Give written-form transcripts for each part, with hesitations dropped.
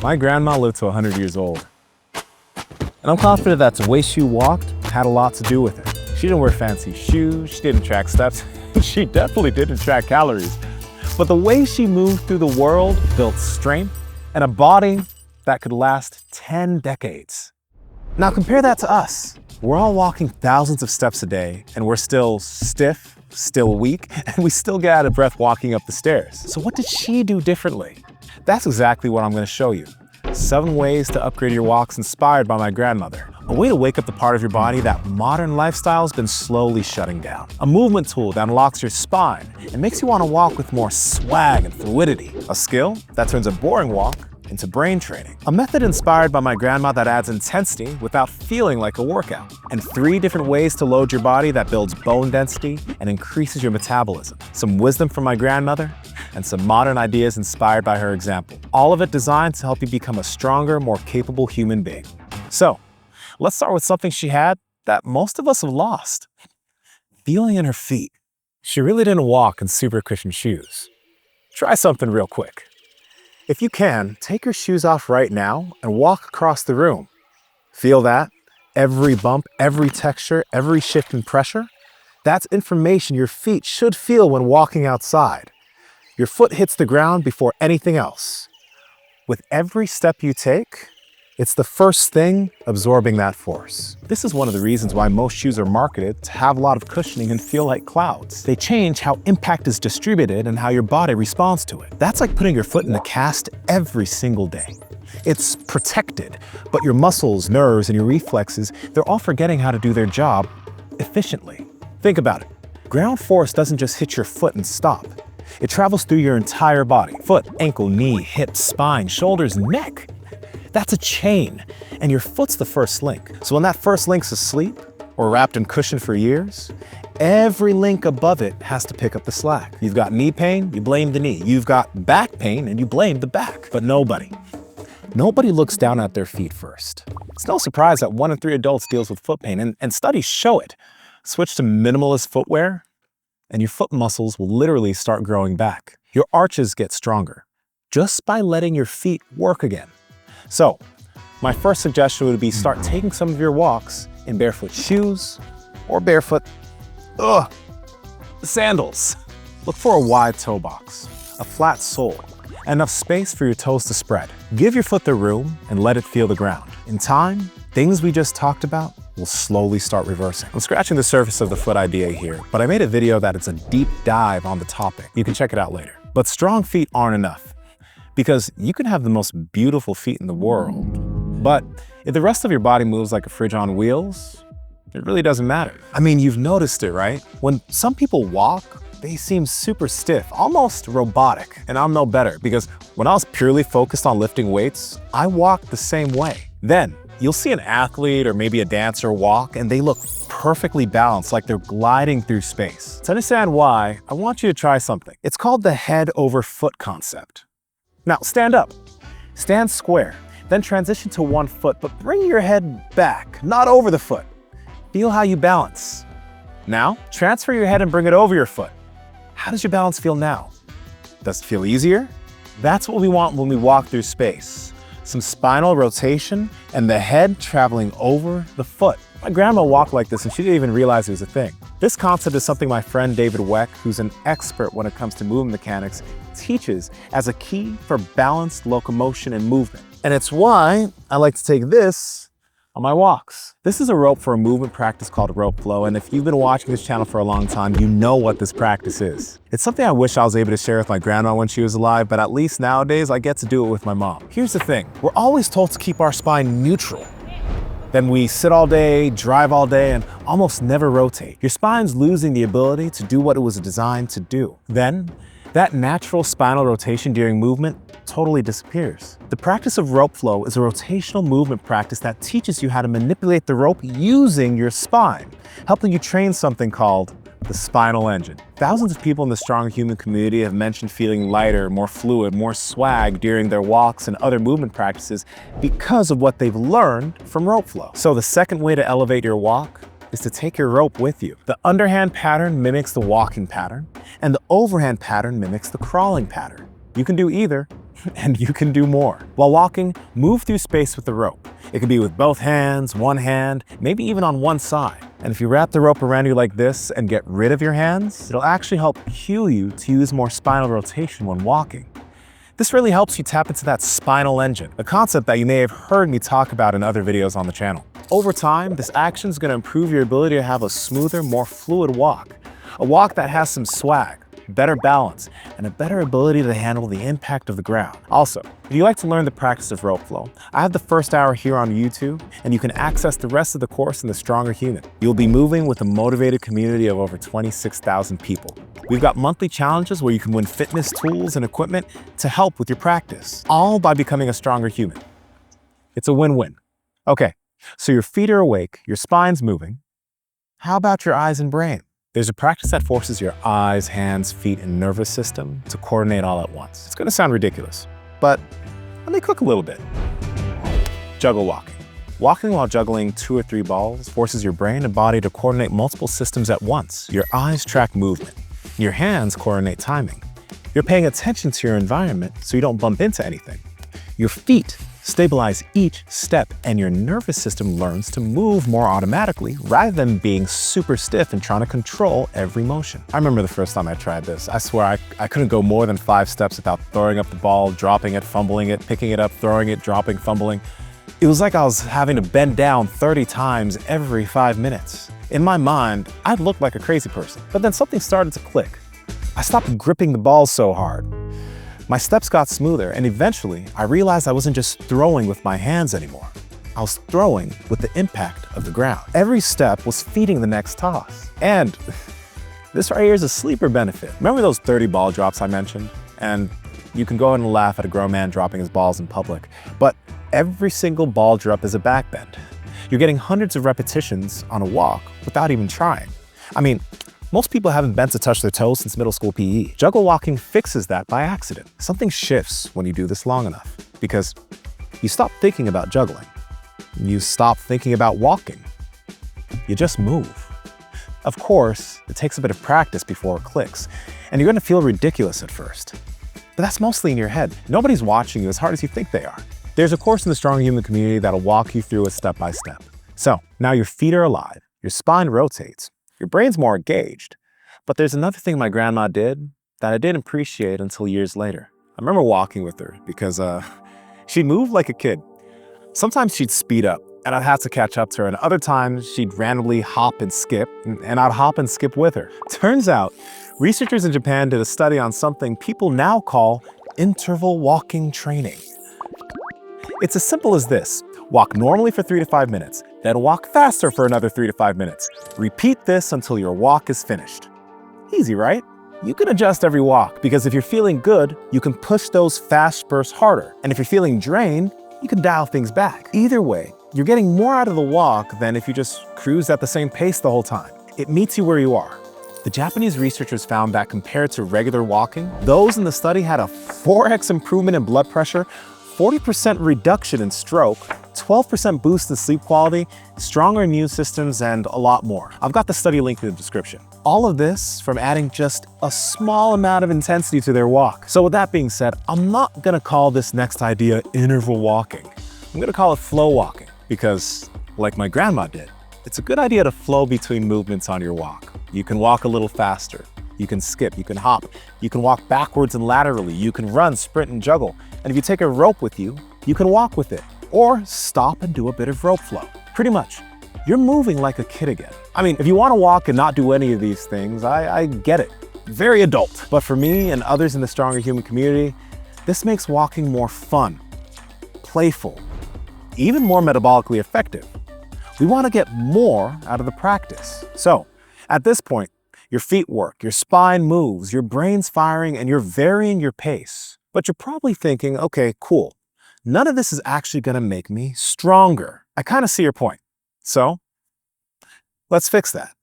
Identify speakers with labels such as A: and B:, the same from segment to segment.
A: My grandma lived to 100 years old. And I'm confident that the way she walked had a lot to do with it. She didn't wear fancy shoes, she didn't track steps, she definitely didn't track calories. But the way she moved through the world built strength and a body that could last 10 decades. Now compare that to us. We're all walking thousands of steps a day and we're still stiff, still weak, and we still get out of breath walking up the stairs. So what did she do differently? That's exactly what I'm going to show you. 7 ways to upgrade your walks inspired by my grandmother. A way to wake up the part of your body that modern lifestyle has been slowly shutting down. A movement tool that unlocks your spine and makes you want to walk with more swag and fluidity. A skill that turns a boring walk into brain training. A method inspired by my grandma that adds intensity without feeling like a workout. And 3 different ways to load your body that builds bone density and increases your metabolism. Some wisdom from my grandmother and some modern ideas inspired by her example. All of it designed to help you become a stronger, more capable human being. So, let's start with something she had that most of us have lost. Feeling in her feet. She really didn't walk in super cushioned shoes. Try something real quick. If you can, take your shoes off right now and walk across the room. Feel that? Every bump, every texture, every shift in pressure? That's information your feet should feel when walking outside. Your foot hits the ground before anything else. With every step you take, it's the first thing absorbing that force. This is one of the reasons why most shoes are marketed to have a lot of cushioning and feel like clouds. They change how impact is distributed and how your body responds to it. That's like putting your foot in a cast every single day. It's protected, but your muscles, nerves, and your reflexes, they're all forgetting how to do their job efficiently. Think about it. Ground force doesn't just hit your foot and stop. It travels through your entire body. Foot, ankle, knee, hip, spine, shoulders, neck. That's a chain, and your foot's the first link. So when that first link's asleep or wrapped in cushion for years, every link above it has to pick up the slack. You've got knee pain, you blame the knee. You've got back pain, and you blame the back. But nobody looks down at their feet first. It's no surprise that 1 in 3 adults deals with foot pain, and studies show it. Switch to minimalist footwear, and your foot muscles will literally start growing back. Your arches get stronger just by letting your feet work again. So, my first suggestion would be start taking some of your walks in barefoot shoes or barefoot sandals. Look for a wide toe box, a flat sole, enough space for your toes to spread. Give your foot the room and let it feel the ground. In time, things we just talked about will slowly start reversing. I'm scratching the surface of the foot idea here, but I made a video that it's a deep dive on the topic. You can check it out later. But strong feet aren't enough. Because you can have the most beautiful feet in the world, but if the rest of your body moves like a fridge on wheels, it really doesn't matter. I mean, you've noticed it, right? When some people walk, they seem super stiff, almost robotic, and I'm no better because when I was purely focused on lifting weights, I walked the same way. Then, you'll see an athlete or maybe a dancer walk and they look perfectly balanced, like they're gliding through space. To understand why, I want you to try something. It's called the head over foot concept. Now, stand up, stand square, then transition to one foot, but bring your head back, not over the foot. Feel how you balance. Now, transfer your head and bring it over your foot. How does your balance feel now? Does it feel easier? That's what we want when we walk through space. Some spinal rotation and the head traveling over the foot. My grandma walked like this and she didn't even realize it was a thing. This concept is something my friend David Weck, who's an expert when it comes to movement mechanics, teaches as a key for balanced locomotion and movement. And it's why I like to take this on my walks. This is a rope for a movement practice called rope flow, and if you've been watching this channel for a long time, you know what this practice is. It's something I wish I was able to share with my grandma when she was alive, but at least nowadays I get to do it with my mom. Here's the thing, we're always told to keep our spine neutral. Then we sit all day, drive all day, and almost never rotate. Your spine's losing the ability to do what it was designed to do. Then, that natural spinal rotation during movement totally disappears. The practice of rope flow is a rotational movement practice that teaches you how to manipulate the rope using your spine, helping you train something called the spinal engine. Thousands of people in the strong human community have mentioned feeling lighter, more fluid, more swag during their walks and other movement practices because of what they've learned from rope flow. So the second way to elevate your walk is to take your rope with you. The underhand pattern mimics the walking pattern, and the overhand pattern mimics the crawling pattern. You can do either, and you can do more. While walking, move through space with the rope. It can be with both hands, one hand, maybe even on one side. And if you wrap the rope around you like this and get rid of your hands, it'll actually help cue you to use more spinal rotation when walking. This really helps you tap into that spinal engine, a concept that you may have heard me talk about in other videos on the channel. Over time, this action is going to improve your ability to have a smoother, more fluid walk. A walk that has some swag, better balance, and a better ability to handle the impact of the ground. Also, if you like to learn the practice of rope flow, I have the first hour here on YouTube, and you can access the rest of the course in The Stronger Human. You'll be moving with a motivated community of over 26,000 people. We've got monthly challenges where you can win fitness tools and equipment to help with your practice, all by becoming a stronger human. It's a win-win. Okay, so your feet are awake, your spine's moving. How about your eyes and brain? There's a practice that forces your eyes, hands, feet, and nervous system to coordinate all at once. It's gonna sound ridiculous, but let me cook a little bit. Juggle walking. Walking while juggling 2 or 3 balls forces your brain and body to coordinate multiple systems at once. Your eyes track movement. Your hands coordinate timing. You're paying attention to your environment so you don't bump into anything. Your feet stabilize each step, and your nervous system learns to move more automatically rather than being super stiff and trying to control every motion. I remember the first time I tried this. I swear I couldn't go more than 5 steps without throwing up the ball, dropping it, fumbling it, picking it up, throwing it, dropping, fumbling. It was like I was having to bend down 30 times every 5 minutes. In my mind, I looked like a crazy person, but then something started to click. I stopped gripping the ball so hard. My steps got smoother, and eventually I realized I wasn't just throwing with my hands anymore. I was throwing with the impact of the ground. Every step was feeding the next toss. And this right here is a sleeper benefit. Remember those 30 ball drops I mentioned? And you can go ahead and laugh at a grown man dropping his balls in public, but every single ball drop is a backbend. You're getting hundreds of repetitions on a walk without even trying. I mean, most people haven't bent to touch their toes since middle school PE. Juggle walking fixes that by accident. Something shifts when you do this long enough, because you stop thinking about juggling. You stop thinking about walking. You just move. Of course, it takes a bit of practice before it clicks, and you're gonna feel ridiculous at first. But that's mostly in your head. Nobody's watching you as hard as you think they are. There's a course in the Strong Human community that'll walk you through it step by step. So now your feet are alive, your spine rotates, your brain's more engaged. But there's another thing my grandma did that I didn't appreciate until years later. I remember walking with her because she moved like a kid. Sometimes she'd speed up and I'd have to catch up to her, and other times she'd randomly hop and skip, and I'd hop and skip with her. Turns out, researchers in Japan did a study on something people now call interval walking training. It's as simple as this. Walk normally for 3 to 5 minutes, then walk faster for another 3 to 5 minutes. Repeat this until your walk is finished. Easy, right? You can adjust every walk, because if you're feeling good, you can push those fast spurts harder. And if you're feeling drained, you can dial things back. Either way, you're getting more out of the walk than if you just cruise at the same pace the whole time. It meets you where you are. The Japanese researchers found that compared to regular walking, those in the study had a 4x improvement in blood pressure, 40% reduction in stroke, 12% boost in sleep quality, stronger immune systems, and a lot more. I've got the study link in the description. All of this from adding just a small amount of intensity to their walk. So with that being said, I'm not gonna call this next idea interval walking. I'm gonna call it flow walking, because like my grandma did, it's a good idea to flow between movements on your walk. You can walk a little faster, you can skip, you can hop, you can walk backwards and laterally, you can run, sprint, and juggle. And if you take a rope with you, you can walk with it, or stop and do a bit of rope flow. Pretty much, you're moving like a kid again. I mean, if you want to walk and not do any of these things, I get it. Very adult. But for me and others in the Stronger Human community, this makes walking more fun, playful, even more metabolically effective. We want to get more out of the practice. So, at this point, your feet work, your spine moves, your brain's firing, and you're varying your pace. But you're probably thinking, okay, cool. None of this is actually gonna make me stronger. I kind of see your point. So, let's fix that.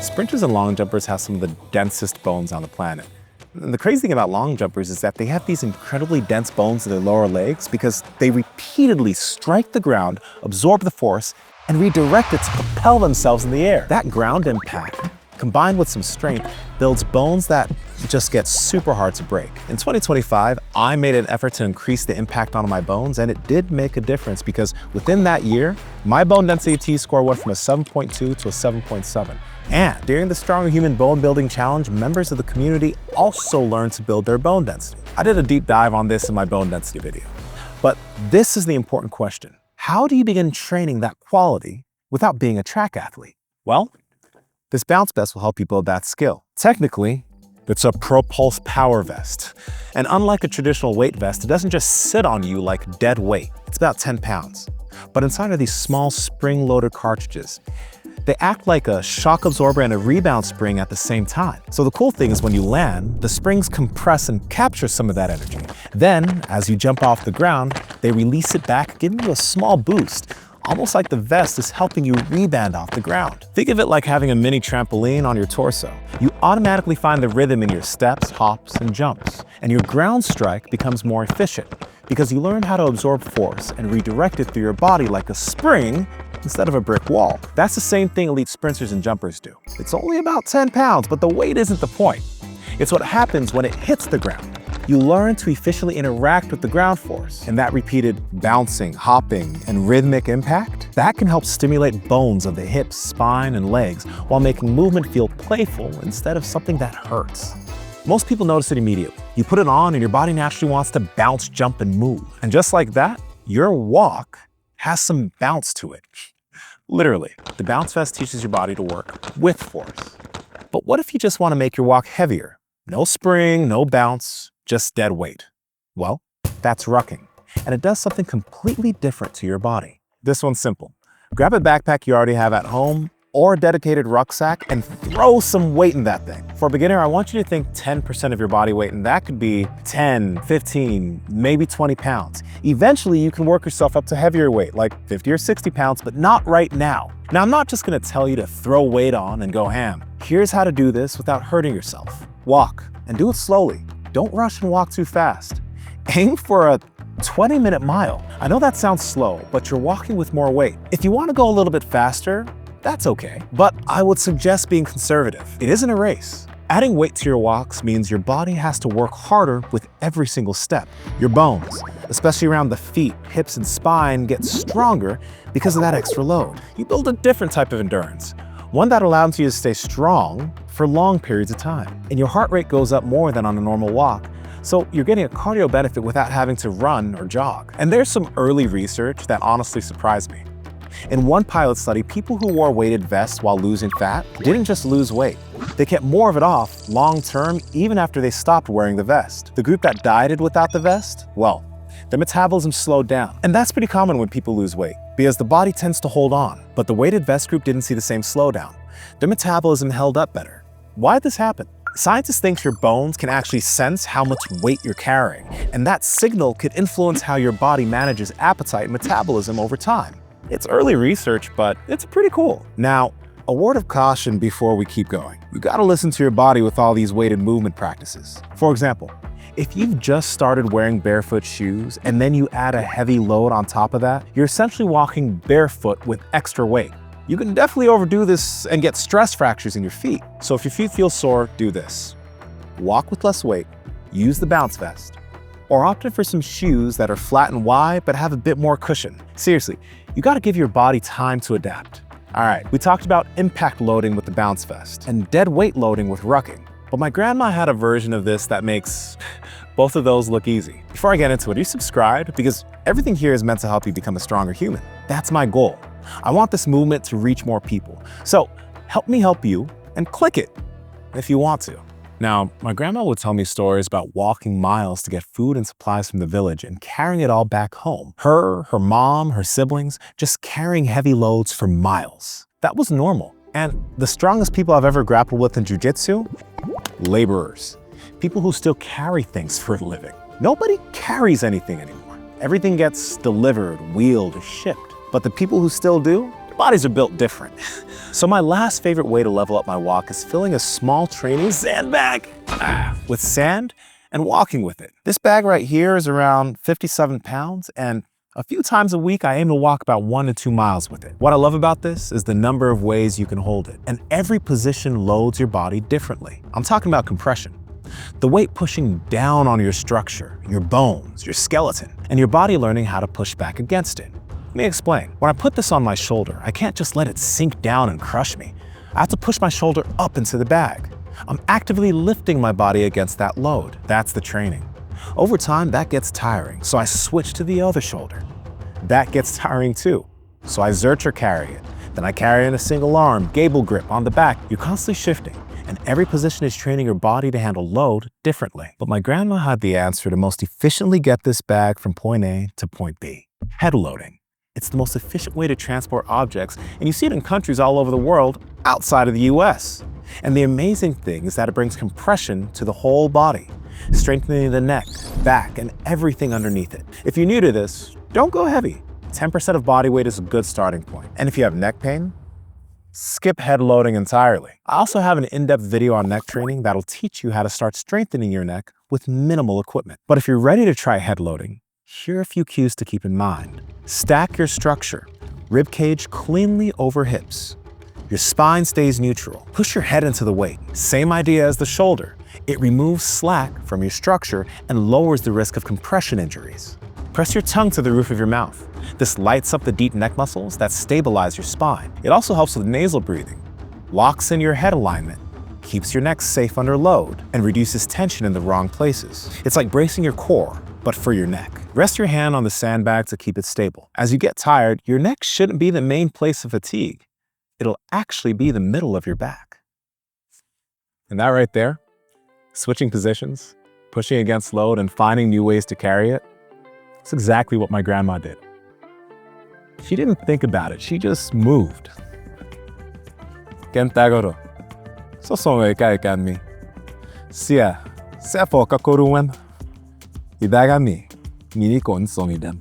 A: Sprinters and long jumpers have some of the densest bones on the planet. And the crazy thing about long jumpers is that they have these incredibly dense bones in their lower legs because they repeatedly strike the ground, absorb the force, and redirect it to propel themselves in the air. That ground impact, combined with some strength, builds bones that just get super hard to break. In 2025, I made an effort to increase the impact on my bones, and it did make a difference because within that year, my bone density T-score went from a 7.2 to a 7.7. And during the Stronger Human Bone Building Challenge, members of the community also learned to build their bone density. I did a deep dive on this in my bone density video. But this is the important question. How do you begin training that quality without being a track athlete? Well, this bounce vest will help you build that skill. Technically, it's a Propulse Power Vest. And unlike a traditional weight vest, it doesn't just sit on you like dead weight. It's about 10 pounds. But inside are these small spring-loaded cartridges. They act like a shock absorber and a rebound spring at the same time. So the cool thing is when you land, the springs compress and capture some of that energy. Then, as you jump off the ground, they release it back, giving you a small boost, almost like the vest is helping you rebound off the ground. Think of it like having a mini trampoline on your torso. You automatically find the rhythm in your steps, hops, and jumps, and your ground strike becomes more efficient because you learn how to absorb force and redirect it through your body like a spring instead of a brick wall. That's the same thing elite sprinters and jumpers do. It's only about 10 pounds, but the weight isn't the point. It's what happens when it hits the ground. You learn to efficiently interact with the ground force, and that repeated bouncing, hopping, and rhythmic impact, that can help stimulate bones of the hips, spine, and legs while making movement feel playful instead of something that hurts. Most people notice it immediately. You put it on and your body naturally wants to bounce, jump, and move. And just like that, your walk has some bounce to it. Literally, the bounce vest teaches your body to work with force. But what if you just want to make your walk heavier? No spring, no bounce, just dead weight. Well, that's rucking, and it does something completely different to your body. This one's simple. Grab a backpack you already have at home or a dedicated rucksack and throw some weight in that thing. For a beginner, I want you to think 10% of your body weight, and that could be 10, 15, maybe 20 pounds. Eventually, you can work yourself up to heavier weight, like 50 or 60 pounds, but not right now. Now, I'm not just gonna tell you to throw weight on and go ham. Here's how to do this without hurting yourself. Walk, and do it slowly. Don't rush and walk too fast. Aim for a 20-minute mile. I know that sounds slow, but you're walking with more weight. If you want to go a little bit faster, that's okay. But I would suggest being conservative. It isn't a race. Adding weight to your walks means your body has to work harder with every single step. Your bones, especially around the feet, hips, and spine, get stronger because of that extra load. You build a different type of endurance, one that allows you to stay strong for long periods of time. And your heart rate goes up more than on a normal walk, so you're getting a cardio benefit without having to run or jog. And there's some early research that honestly surprised me. In one pilot study, people who wore weighted vests while losing fat didn't just lose weight. They kept more of it off long-term even after they stopped wearing the vest. The group that dieted without the vest, well, their metabolism slowed down. And that's pretty common when people lose weight because the body tends to hold on. But the weighted vest group didn't see the same slowdown. Their metabolism held up better. Why did this happen? Scientists think your bones can actually sense how much weight you're carrying, and that signal could influence how your body manages appetite and metabolism over time. It's early research, but it's pretty cool. Now, a word of caution before we keep going. You gotta listen to your body with all these weighted movement practices. For example, if you've just started wearing barefoot shoes and then you add a heavy load on top of that, you're essentially walking barefoot with extra weight. You can definitely overdo this and get stress fractures in your feet. So if your feet feel sore, do this. Walk with less weight, use the bounce vest, or opt in for some shoes that are flat and wide but have a bit more cushion. Seriously, you gotta give your body time to adapt. All right, we talked about impact loading with the bounce vest and dead weight loading with rucking. But my grandma had a version of this that makes both of those look easy. Before I get into it, are you subscribed? Because everything here is meant to help you become a stronger human. That's my goal. I want this movement to reach more people. So help me help you and click it if you want to. Now, my grandma would tell me stories about walking miles to get food and supplies from the village and carrying it all back home. Her mom, her siblings, just carrying heavy loads for miles. That was normal. And the strongest people I've ever grappled with in jiu-jitsu? Laborers. People who still carry things for a living. Nobody carries anything anymore. Everything gets delivered, wheeled, or shipped. But the people who still do, their bodies are built different. So my last favorite way to level up my walk is filling a small training sandbag with sand and walking with it. This bag right here is around 57 pounds, and A few times a week, I aim to walk about 1 to 2 miles with it. What I love about this is the number of ways you can hold it, and every position loads your body differently. I'm talking about compression. The weight pushing down on your structure, your bones, your skeleton, and your body learning how to push back against it. Let me explain. When I put this on my shoulder, I can't just let it sink down and crush me. I have to push my shoulder up into the bag. I'm actively lifting my body against that load. That's the training. Over time, that gets tiring, so I switch to the other shoulder. That gets tiring too, so I zercher carry it. Then I carry in a single arm, gable grip on the back. You're constantly shifting, and every position is training your body to handle load differently. But my grandma had the answer to most efficiently get this bag from point A to point B. Head loading. It's the most efficient way to transport objects, and you see it in countries all over the world outside of the US. And the amazing thing is that it brings compression to the whole body, strengthening the neck, back, and everything underneath it. If you're new to this, don't go heavy. 10% of body weight is a good starting point. And if you have neck pain, skip head loading entirely. I also have an in-depth video on neck training that'll teach you how to start strengthening your neck with minimal equipment. But if you're ready to try head loading, here are a few cues to keep in mind. Stack your structure. Rib cage cleanly over hips. Your spine stays neutral. Push your head into the weight. Same idea as the shoulder. It removes slack from your structure and lowers the risk of compression injuries. Press your tongue to the roof of your mouth. This lights up the deep neck muscles that stabilize your spine. It also helps with nasal breathing, locks in your head alignment, keeps your neck safe under load, and reduces tension in the wrong places. It's like bracing your core, but for your neck. Rest your hand on the sandbag to keep it stable. As you get tired, your neck shouldn't be the main place of fatigue. It'll actually be the middle of your back. And that right there, switching positions, pushing against load, and finding new ways to carry it, that's exactly what my grandma did. She didn't think about it, she just moved. Kentagoro, sosonga ika ikanmi. Sia, sefoka koruwen. Idagami, mini kon songidem.